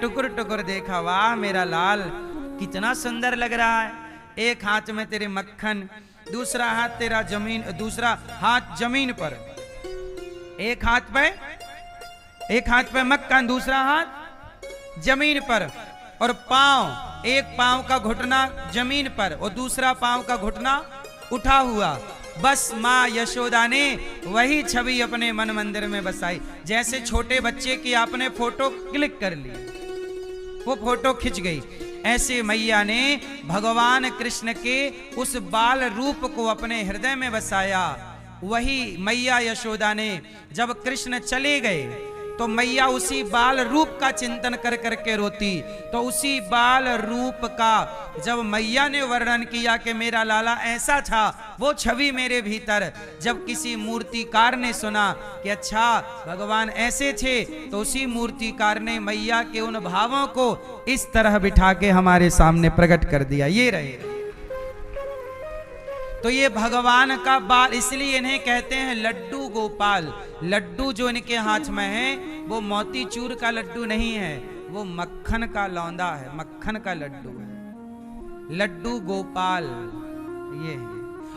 टुकुर टुकुर देखा, वाह मेरा लाल कितना सुंदर लग रहा है। एक हाथ में तेरे मक्खन, दूसरा हाथ तेरा जमीन, दूसरा हाथ जमीन पर, एक हाथ पे मक्खन, दूसरा हाथ जमीन पर, और पांव, एक पांव का घुटना जमीन पर और दूसरा पांव का घुटना उठा हुआ। बस माँ यशोदा ने वही छवि अपने मन मंदिर में बसाई। जैसे छोटे बच्चे की आपने फोटो क्लिक कर ली, वो फोटो खिंच गई, ऐसे मैया ने भगवान कृष्ण के उस बाल रूप को अपने हृदय में बसाया। वही मैया यशोदा ने जब कृष्ण चले गए तो मैया उसी बाल रूप का चिंतन कर करके रोती। तो उसी बाल रूप का जब मैया ने वर्णन किया कि मेरा लाला ऐसा था, वो छवि मेरे भीतर जब किसी मूर्तिकार ने सुना कि अच्छा भगवान ऐसे थे, तो उसी मूर्तिकार ने मैया के उन भावों को इस तरह बिठा के हमारे सामने प्रकट कर दिया। ये रहे तो ये भगवान का बाल, इसलिए इन्हें कहते हैं लड्डू गोपाल। लड्डू जो इनके हाथ में है वो मोतीचूर का लड्डू नहीं है, वो मक्खन का लौंदा है, मक्खन का लड्डू है, लड्डू गोपाल ये है।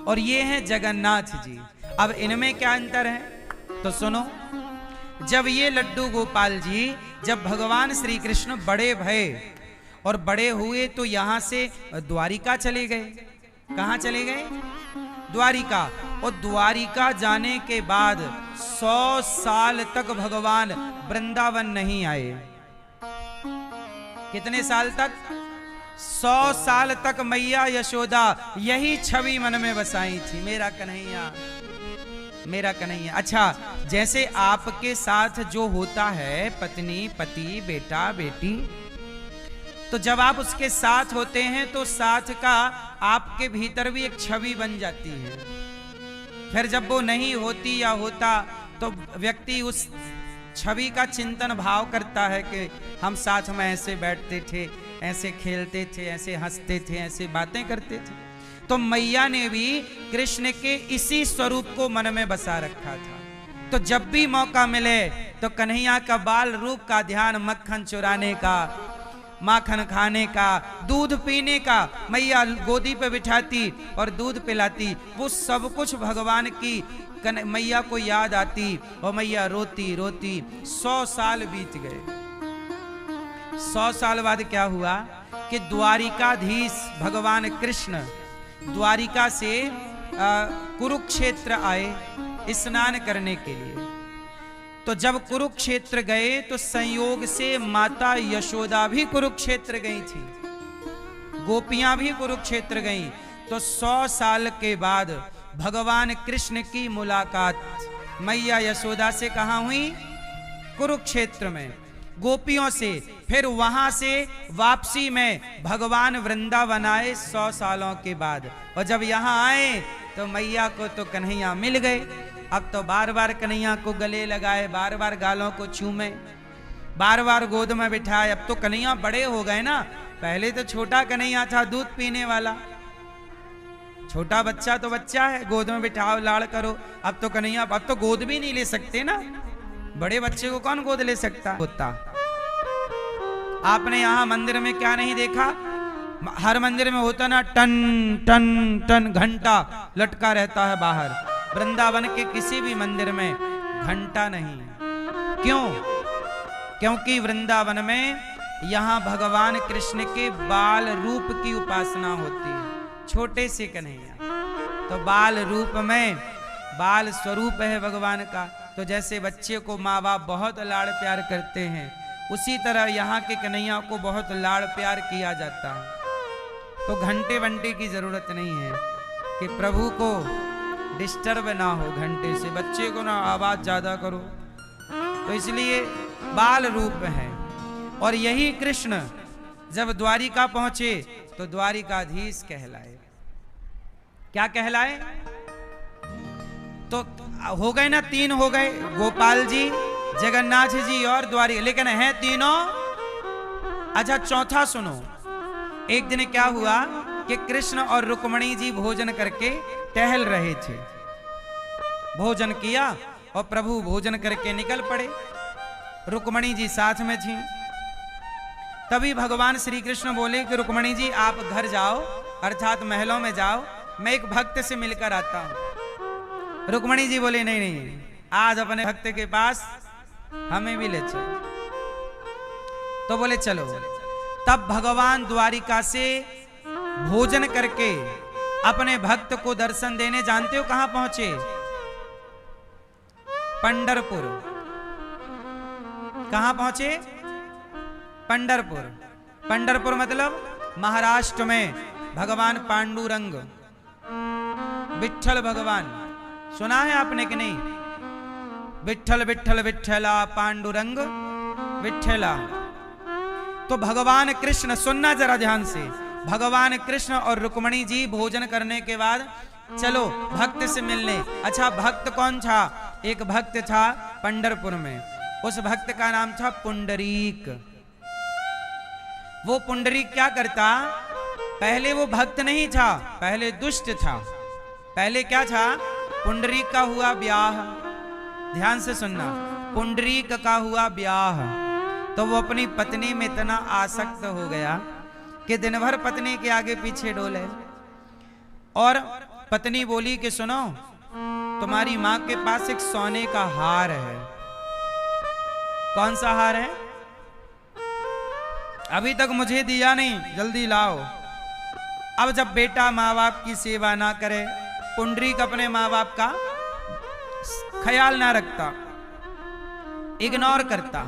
और ये है जगन्नाथ जी। अब इनमें क्या अंतर है तो सुनो। जब ये लड्डू गोपाल जी, जब भगवान श्री कृष्ण बड़े भये और बड़े हुए तो यहां से द्वारिका चले गए। कहां चले गए? द्वारिका। और द्वारिका जाने के बाद 100 साल तक भगवान वृंदावन नहीं आए। कितने साल तक? 100 साल तक मैया यशोदा यही छवि मन में बसाई थी, मेरा कन्हैया, मेरा कन्हैया। अच्छा, जैसे आपके साथ जो होता है पत्नी पति बेटा बेटी, तो जब आप उसके साथ होते हैं तो साथ का आपके भीतर भी एक छवि बन जाती है। फिर जब वो नहीं होती या होता तो व्यक्ति उस छवि का चिंतन भाव करता है कि हम साथ में ऐसे बैठते थे, ऐसे खेलते थे, ऐसे हंसते थे, ऐसे बातें करते थे। तो मैया ने भी कृष्ण के इसी स्वरूप को मन में बसा रखा था। तो जब भी मौका मिले तो कन्हैया का बाल रूप का ध्यान, मक्खन चुराने का, माखन खाने का, दूध पीने का, मैया गोदी पे बिठाती और दूध पिलाती। वो सब कुछ भगवान की मैया को याद आती और मैया रोती रोती। 100 साल बीत गए। 100 साल बाद क्या हुआ कि द्वारिकाधीश भगवान कृष्ण द्वारिका से कुरुक्षेत्र आए स्नान करने के लिए। तो जब कुरुक्षेत्र गए तो संयोग से माता यशोदा भी कुरुक्षेत्र गई थी, गोपियां भी कुरुक्षेत्र गईं। तो 100 साल के बाद भगवान कृष्ण की मुलाकात मैया यशोदा से कहां हुई? कुरुक्षेत्र में गोपियों से। फिर वहां से वापसी में भगवान वृंदावन आए 100 सालों के बाद। और जब यहां आए तो मैया को तो कन्हैया मिल गए। अब तो बार बार कन्हैया को गले लगाए, बार बार गालों को चूमे, बार बार गोद में बिठाए। अब तो कन्हैया बड़े हो गए ना। पहले तो छोटा कन्हैया था, दूध पीने वाला। छोटा बच्चा तो बच्चा है, गोद में बिठाओ, लाड़ करो। अब तो कन्हैया, अब तो गोद भी नहीं ले सकते ना। बड़े बच्चे को कौन गोद ले सकता होता? आपने यहां मंदिर में क्या नहीं देखा? हर मंदिर में होता ना, टन टन टन घंटा लटका रहता है बाहर। वृंदावन के किसी भी मंदिर में घंटा नहीं। क्यों? क्योंकि वृंदावन में यहां भगवान कृष्ण के बाल रूप की उपासना होती है। छोटे से कन्हैया तो बाल रूप में, बाल स्वरूप है भगवान का। तो जैसे बच्चे को माँ बाप बहुत लाड़ प्यार करते हैं, उसी तरह यहाँ के कन्हैया को बहुत लाड़ प्यार किया जाता है। तो घंटे वंटे की जरूरत नहीं है कि प्रभु को डिस्टर्ब ना हो घंटे से, बच्चे को ना आवाज ज्यादा करो। तो इसलिए बाल रूप है। और यही कृष्ण जब द्वारिका पहुंचे तो द्वारिकाधीश कहलाए। क्या कहलाए? तो हो गए ना, 3 हो गए, गोपाल जी, जगन्नाथ जी और द्वारिका, लेकिन है तीनों। अच्छा, चौथा सुनो। एक दिन क्या हुआ कि कृष्ण और रुक्मणी जी भोजन करके टहल रहे थे। भोजन किया और प्रभु भोजन करके निकल पड़े। रुक्मणी जी साथ में थी। तभी भगवान श्री कृष्ण बोले कि रुक्मणी जी आप घर जाओ, अर्थात महलों में जाओ, मैं एक भक्त से मिलकर आता हूं। रुक्मणी जी बोले नहीं नहीं, आज अपने भक्त के पास हमें भी ले चलो। तो बोले चलो। तब भगवान द्वारिका से भोजन करके अपने भक्त को दर्शन देने, जानते हो कहां पहुंचे? पंढरपुर। कहां पहुंचे? पंढरपुर। पंढरपुर मतलब महाराष्ट्र में भगवान पांडुरंग, विठ्ठल भगवान, सुना है आपने कि नहीं? विठ्ठल विठ्ठल विठ्ठला पांडुरंग विठ्ठला। तो भगवान कृष्ण, सुनना जरा ध्यान से, भगवान कृष्ण और रुक्मणी जी भोजन करने के बाद चलो भक्त से मिलने। अच्छा, भक्त कौन था? एक भक्त था पंढरपुर में, उस भक्त का नाम था पुंडरीक। वो पुंडरीक क्या करता? पहले वो भक्त नहीं था, पहले दुष्ट था। पहले क्या था? पुंडरीक का हुआ ब्याह, ध्यान से सुनना, पुंडरीक का हुआ ब्याह। तो वो अपनी पत्नी में इतना आसक्त हो गया कि दिन भर पत्नी के आगे पीछे डोले। और पत्नी बोली कि सुनो, तुम्हारी मां के पास एक सोने का हार है। कौन सा हार है? अभी तक मुझे दिया नहीं, जल्दी लाओ। अब जब बेटा माँ बाप की सेवा ना करे, पुंडरीक अपने माँ बाप का ख्याल ना रखता, इग्नोर करता।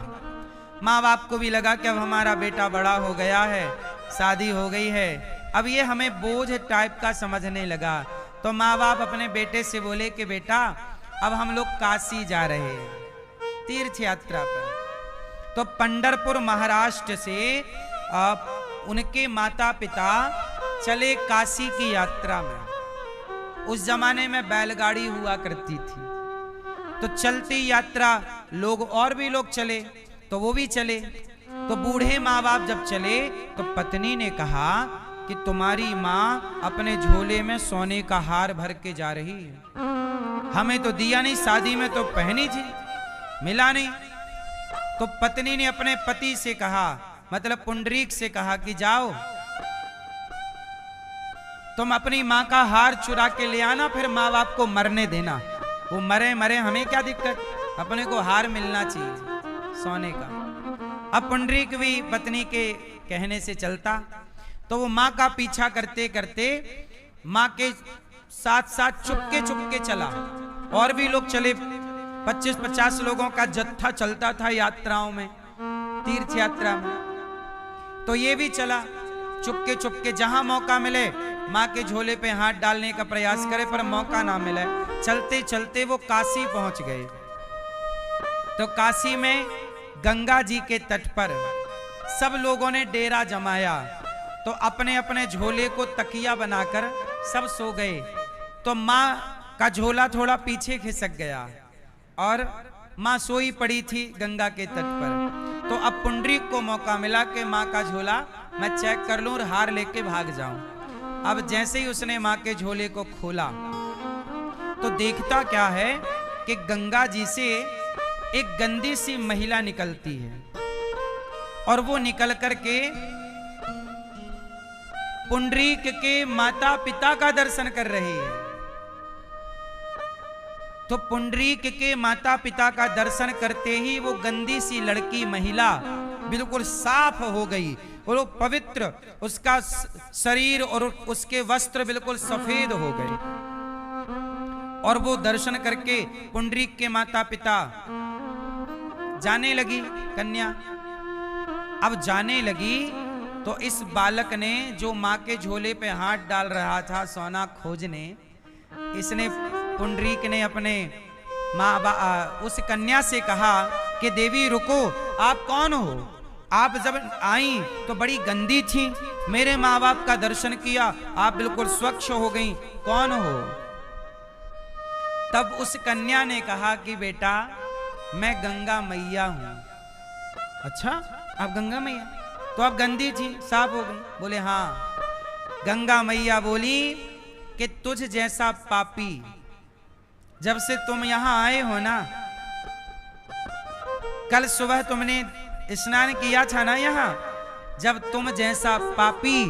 माँ बाप को भी लगा कि अब हमारा बेटा बड़ा हो गया है, शादी हो गई है, अब ये हमें बोझ टाइप का समझने लगा। तो माँ बाप अपने बेटे से बोले कि बेटा अब हम लोग काशी जा रहे हैं, तीर्थ यात्रा पर। तो पंढरपुर महाराष्ट्र से उनके माता पिता चले काशी की यात्रा में। उस जमाने में बैलगाड़ी हुआ करती थी, तो चलती यात्रा लोग, और भी लोग चले तो वो भी चले। तो बूढ़े माँ बाप जब चले तो पत्नी ने कहा कि तुम्हारी माँ अपने झोले में सोने का हार भर के जा रही है, हमें तो दिया नहीं, शादी में तो पहनी थी, मिला नहीं। तो पत्नी ने अपने पति से कहा, मतलब पुंडरीक से कहा कि जाओ तुम अपनी माँ का हार चुरा के ले आना, फिर माँ बाप को मरने देना। वो मरे मरे, हमें क्या दिक्कत, अपने को हार मिलना चाहिए सोने का। अब पुंडरीक भी पत्नी के कहने से चलता, तो वो माँ का पीछा करते करते माँ के साथ साथ चुपके चुपके चला। और भी लोग चले, 25-50 लोगों का जत्था चलता था यात्राओं में, तीर्थ यात्रा में। तो ये भी चला चुपके चुपके, जहां मौका मिले माँ के झोले पे हाथ डालने का प्रयास करे, पर मौका ना मिले। चलते चलते वो काशी पहुंच गए। तो काशी में गंगा जी के तट पर सब लोगों ने डेरा जमाया। तो अपने अपने झोले को तकिया बनाकर सब सो गए। तो माँ का झोला थोड़ा पीछे खिसक गया और माँ सोई पड़ी थी गंगा के तट पर। तो अब पुंडरीक को मौका मिला कि माँ का झोला मैं चेक कर लूं और हार लेके भाग जाऊं। अब जैसे ही उसने माँ के झोले को खोला तो देखता क्या है कि गंगा जी से एक गंदी सी महिला निकलती है, और वो निकल करके पुंडरीक के माता पिता का दर्शन कर रही है। तो पुंडरीक के माता पिता का दर्शन करते ही वो गंदी सी लड़की महिला बिल्कुल साफ हो गई, और वो पवित्र, उसका शरीर और उसके वस्त्र बिल्कुल सफेद हो गए। और वो दर्शन करके पुंडरीक के माता पिता जाने लगी कन्या। अब जाने लगी तो इस बालक ने, जो माँ के झोले पे हाथ डाल रहा था सोना खोजने, इसने, पुंडरीक ने अपने उस कन्या से कहा कि देवी रुको, आप कौन हो? आप जब आई तो बड़ी गंदी थी, मेरे माँ बाप का दर्शन किया, आप बिल्कुल स्वच्छ हो गई, कौन हो? तब उस कन्या ने कहा कि बेटा मैं गंगा मैया हूं। अच्छा, आप गंगा मैया? तो आप गंदी थी, साफ हो गई? बोले हाँ। गंगा मैया बोली कि तुझ जैसा पापी, जब से तुम यहां आए हो ना, कल सुबह तुमने स्नान किया था ना यहाँ, जब तुम जैसा पापी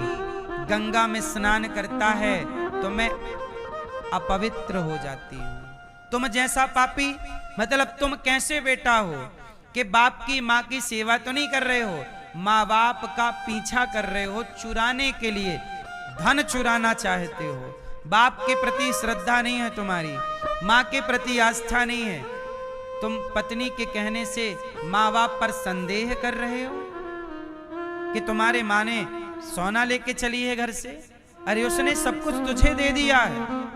गंगा में स्नान करता है तो मैं अपवित्र हो जाती हूं। तुम जैसा पापी मतलब तुम कैसे बेटा हो कि बाप की माँ की सेवा तो नहीं कर रहे हो, माँ बाप का पीछा कर रहे हो, चुराने के लिए धन चुराना चाहते हो। बाप के प्रति श्रद्धा नहीं है तुम्हारी, माँ के प्रति आस्था नहीं है। तुम पत्नी के कहने से माँ बाप पर संदेह कर रहे हो कि तुम्हारे माँ ने सोना लेके चली है घर से। अरे उसने सब कुछ तुझे दे दिया है।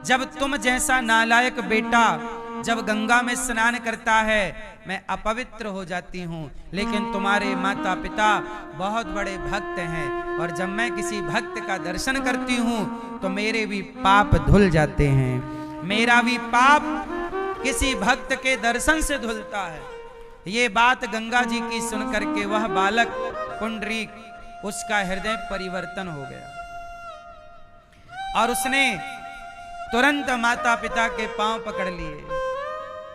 जब तुम जैसा नालायक बेटा जब गंगा में स्नान करता है मैं अपवित्र हो जाती हूँ, लेकिन तुम्हारे माता पिता बहुत बड़े भक्त हैं और जब मैं किसी भक्त का दर्शन करती हूँ तो मेरे भी पाप धुल जाते हैं। मेरा भी पाप किसी भक्त के दर्शन से धुलता है। ये बात गंगा जी की सुनकर के वह बालक पुंडरीक उसका हृदय परिवर्तन हो गया और उसने तुरंत माता पिता के पांव पकड़ लिए,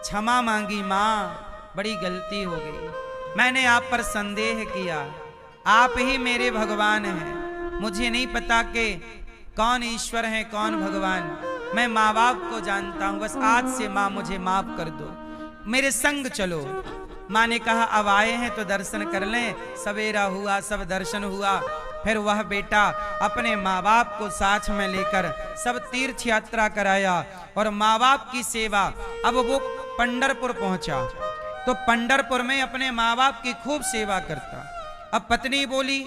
क्षमा मांगी, माँ बड़ी गलती हो गई, मैंने आप पर संदेह किया, आप ही मेरे भगवान हैं, मुझे नहीं पता कि कौन ईश्वर है कौन भगवान, मैं माँ बाप को जानता हूँ, बस आज से माँ मुझे माफ कर दो, मेरे संग चलो। माँ ने कहा अब आए हैं तो दर्शन कर लें। सवेरा हुआ, सब दर्शन हुआ। फिर वह बेटा अपने माँ बाप को साथ में लेकर सब तीर्थ यात्रा कराया और माँ बाप की सेवा। अब वो पंढरपुर पहुंचा तो पंढरपुर में अपने माँ बाप की खूब सेवा करता। अब पत्नी बोली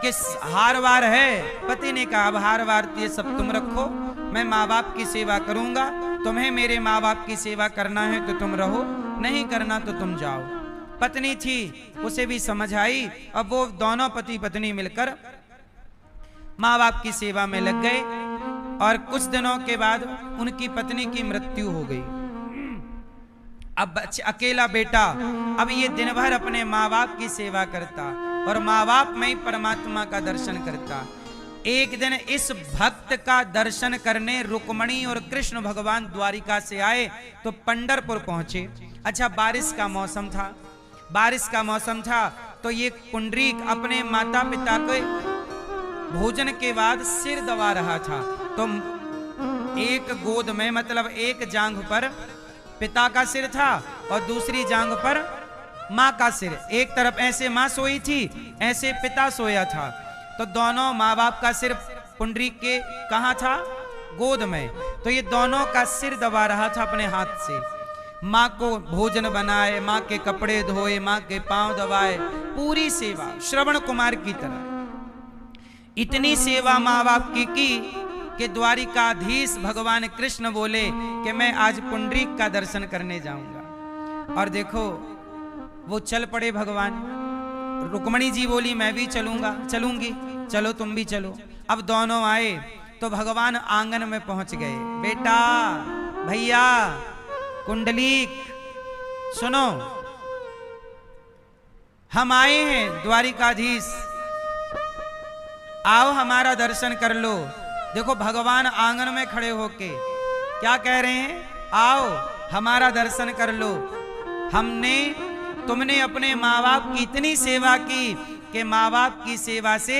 कि हार वार है। पति ने कहा अब हार वार ये सब तुम रखो, मैं माँ बाप की सेवा करूंगा, तुम्हें मेरे माँ बाप की सेवा करना है तो तुम रहो, नहीं करना तो तुम जाओ। पत्नी थी उसे भी समझ आई। अब वो दोनों पति पत्नी मिलकर माँ बाप की सेवा में लग गए और कुछ दिनों के बाद उनकी पत्नी की मृत्यु हो गई। अब अकेला बेटा अब ये दिन भर अपने माँ बाप की सेवा करता और माँ बाप में ही परमात्मा का दर्शन करता। एक दिन इस भक्त का दर्शन करने रुक्मणी और कृष्ण भगवान द्वारिका से आए तो पंढरपुर पहुंचे। अच्छा बारिश का मौसम था, बारिश का मौसम था तो ये पुंडरीक अपने माता पिता के भोजन के बाद सिर दबा रहा था। तो एक गोद में मतलब एक जांघ पर पिता का सिर था और दूसरी जांघ पर माँ का सिर। एक तरफ ऐसे माँ सोई थी, ऐसे पिता सोया था। तो दोनों माँ बाप का सिर पुंडरीक के कहाँ था? गोद में। तो ये दोनों का सिर दबा रहा था अपने हाथ से। माँ को भोजन बनाए, माँ के कपड़े धोए, माँ के पांव दबाए, पूरी सेवा श्रवण कुमार की तरह। इतनी सेवा माँ बाप की कि द्वारिकाधीश भगवान कृष्ण बोले कि मैं आज पुंडरीक का दर्शन करने जाऊंगा। और देखो वो चल पड़े भगवान। रुक्मणी जी बोली मैं भी चलूंगा, चलूंगी, चलो तुम भी चलो। अब दोनों आए तो भगवान आंगन में पहुंच गए। बेटा, भैया, कुंडलीक सुनो, हम आए हैं द्वारिकाधीश, आओ हमारा दर्शन कर लो। देखो भगवान आंगन में खड़े होके क्या कह रहे हैं? आओ हमारा दर्शन कर लो। तुमने अपने माँ बाप की इतनी सेवा की कि माँ बाप की सेवा से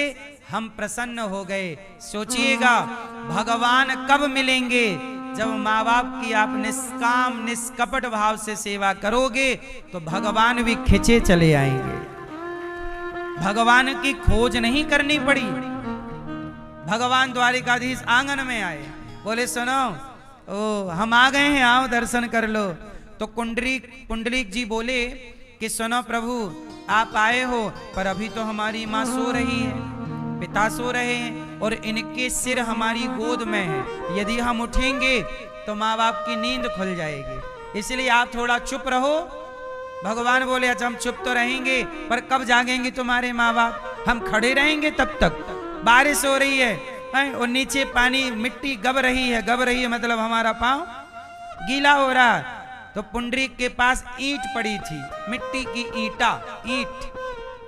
हम प्रसन्न हो गए। सोचिएगा भगवान कब मिलेंगे? जब माँ बाप की आप निष्काम निष्कपट भाव से सेवा करोगे तो भगवान भी खिंचे चले आएंगे। भगवान की खोज नहीं करनी पड़ी। भगवान द्वारिकाधीश आंगन में आए, बोले सुनो, ओ हम आ गए हैं, आओ दर्शन कर लो। तो पुंडरीक जी बोले कि सुनो प्रभु, आप आए हो पर अभी तो हमारी माँ सो रही है, पिता सो रहे हैं और इनके सिर हमारी गोद में है। यदि हम उठेंगे तो माँ बाप की नींद खुल जाएगी, इसलिए आप थोड़ा चुप रहो। भगवान बोले अच्छा हम चुप तो रहेंगे पर कब जागेंगे तुम्हारे माँ बाप? हम खड़े रहेंगे तब तक। बारिश हो रही है और नीचे पानी मिट्टी गब रही है मतलब हमारा पाँव गीला हो रहा है। तो पुंडरीक के पास ईंट पड़ी थी, मिट्टी की ईंट।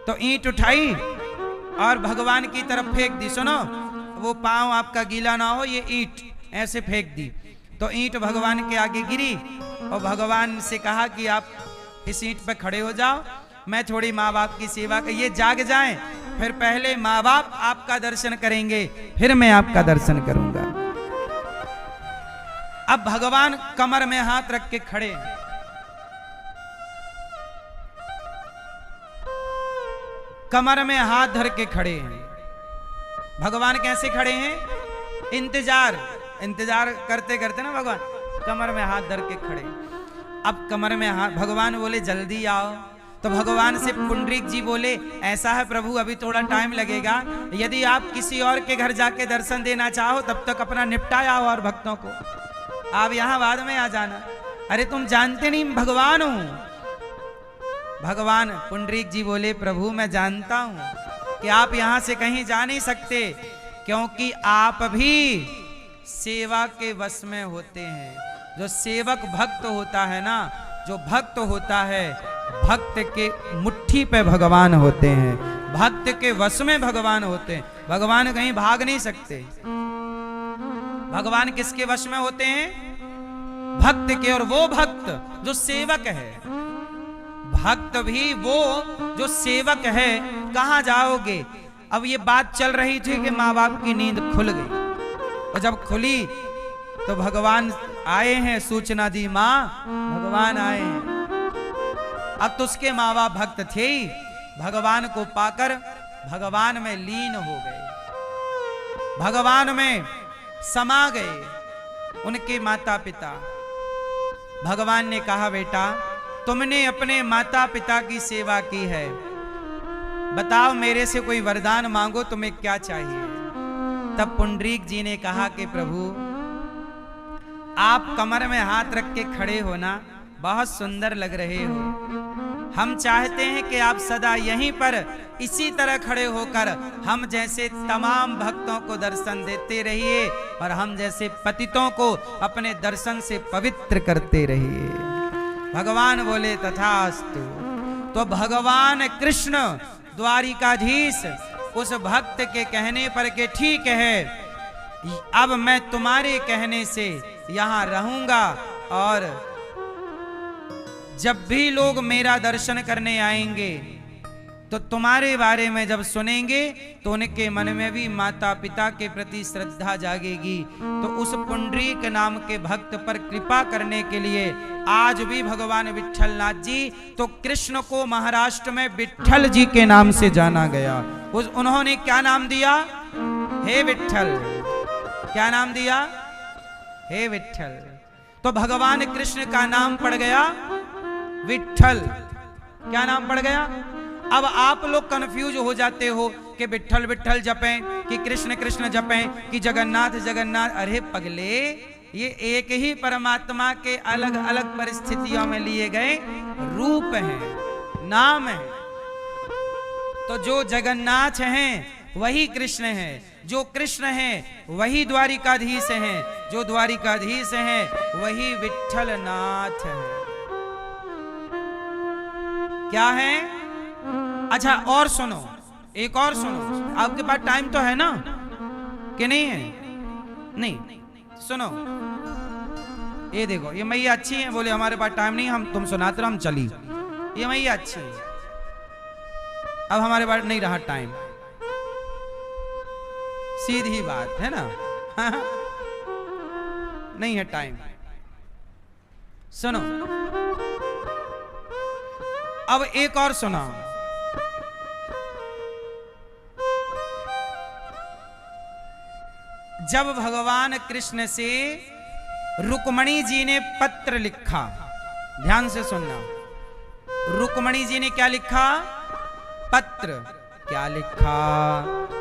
तो ईंट उठाई और भगवान की तरफ फेंक दी। सुनो, वो पांव आपका गीला ना हो, ये ईंट ऐसे फेंक दी। तो ईंट भगवान के आगे गिरी और भगवान से कहा कि आप इस ईंट पे खड़े हो जाओ। मैं थोड़ी माँ बाप की सेवा कर, ये जाग जाएं, फिर पहले माँ बाप आपका दर्शन करेंगे, फिर मैं आपका दर्शन करूंगा। अब भगवान कमर में हाथ रख के खड़े हैं। कमर में हाथ धर के खड़े हैं। भगवान कैसे खड़े हैं? इंतजार करते करते ना भगवान कमर में हाथ धर के खड़े। अब कमर में हाथ, भगवान बोले जल्दी आओ, तो भगवान से पुंडरीक जी बोले ऐसा है प्रभु अभी थोड़ा टाइम लगेगा, यदि आप किसी और के घर जाके दर्शन देना चाहो तब तक अपना निपटाया और भक्तों को, आप यहां बाद में आ जाना। अरे तुम जानते नहीं भगवान हूं। भगवान पुंडरीक जी बोले प्रभु मैं जानता हूं कि आप यहां से कहीं जा नहीं सकते, क्योंकि आप भी सेवा के वश में होते हैं। जो सेवक भक्त होता है ना, जो भक्त होता है, भक्त के मुट्ठी पे भगवान होते हैं, भक्त के वश में भगवान होते हैं। भगवान कहीं भाग नहीं सकते। भगवान किसके वश में होते हैं? भक्त के। और वो भक्त जो सेवक है, भक्त भी वो जो सेवक है। कहां जाओगे? अब ये बात चल रही थी कि माँ बाप की नींद खुल गई, और जब खुली तो भगवान आए हैं, सूचना दी मां भगवान आए हैं। अब तो उसके माँ बाप भक्त थे ही, भगवान को पाकर भगवान में लीन हो गए, भगवान में समा गए उनके माता पिता। भगवान ने कहा बेटा तुमने अपने माता पिता की सेवा की है, बताओ मेरे से कोई वरदान मांगो, तुम्हें क्या चाहिए? तब पुंडरीक जी ने कहा कि प्रभु आप कमर में हाथ रख के खड़े हो ना, बहुत सुंदर लग रहे हो। हम चाहते हैं कि आप सदा यहीं पर इसी तरह खड़े होकर हम जैसे तमाम भक्तों को दर्शन देते रहिए, और हम जैसे पतितों को अपने दर्शन से पवित्र करते रहिए। भगवान बोले तथास्तु। तो भगवान कृष्ण द्वारिकाधीश उस भक्त के कहने पर के ठीक है, अब मैं तुम्हारे कहने से यहां रहूंगा, और जब भी लोग मेरा दर्शन करने आएंगे तो तुम्हारे बारे में जब सुनेंगे तो उनके मन में भी माता पिता के प्रति श्रद्धा जागेगी। तो उस पुंडरीक नाम के भक्त पर कृपा करने के लिए आज भी भगवान विट्ठलनाथ जी, तो कृष्ण को महाराष्ट्र में विट्ठल जी के नाम से जाना गया। उन्होंने क्या नाम दिया? हे विट्ठल। क्या नाम दिया? हे विट्ठल। तो भगवान कृष्ण का नाम पड़ गया विट्ठल। क्या नाम पड़ गया? अब आप लोग कंफ्यूज हो जाते हो कि विट्ठल विट्ठल जपें कि कृष्ण कृष्ण जपें कि जगन्नाथ जगन्नाथ। अरे पगले, ये एक ही परमात्मा के अलग अलग परिस्थितियों में लिए गए रूप हैं, नाम है। तो जो जगन्नाथ हैं वही कृष्ण हैं, जो कृष्ण हैं वही द्वारिकाधीश हैं, जो द्वारिकाधीश हैं वही विट्ठलनाथ हैं। क्या है? अच्छा और सुनो, एक और सुनो। आपके पास टाइम तो है ना कि नहीं है? नहीं, सुनो। ये देखो, ये मैया अच्छी है। बोले हमारे पास टाइम नहीं, हम तुम सुनाते रहो, हम चली। ये मैया अच्छी है। अब हमारे पास नहीं रहा टाइम, सीधी बात है ना। नहीं है टाइम। सुनो, अब एक और सुना। जब भगवान कृष्ण से रुक्मणी जी ने पत्र लिखा, ध्यान से सुनना, रुक्मणी जी ने क्या लिखा? पत्र। क्या लिखा?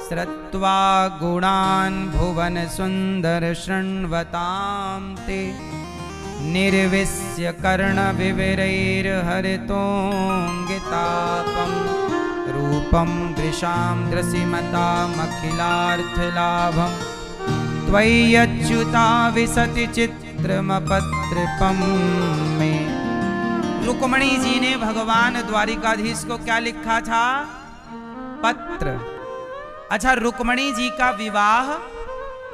श्रुत्वा गुणान् भुवन सुंदर शृण्वतां ते निर्विश्य कर्ण विविरैर्हरितोऽङ्गितापं रूपं दृशां दृशिमतामखिलार्थलाभं त्वयि अच्युता विशति चित्रमपत्रपं मे। रुक्मणी जी ने भगवान द्वारिकाधीश को क्या लिखा था? पत्र। अच्छा, रुक्मणी जी का विवाह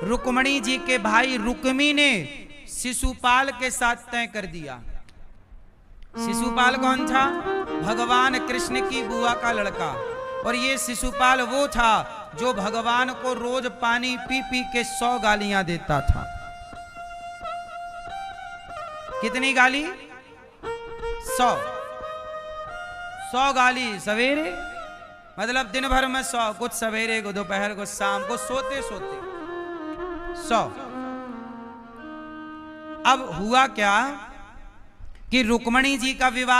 रुक्मणी जी के भाई रुक्मी ने शिशुपाल के साथ तय कर दिया। शिशुपाल कौन था? भगवान कृष्ण की बुआ का लड़का। और ये शिशुपाल वो था जो भगवान को रोज पानी पी पी के 100 गालियां देता था। कितनी गाली? 100 गाली सवेरे, मतलब दिन भर में 100, कुछ सवेरे को, दोपहर को, शाम को, सोते सोते 100। अब हुआ क्या कि रुक्मणी जी का विवाह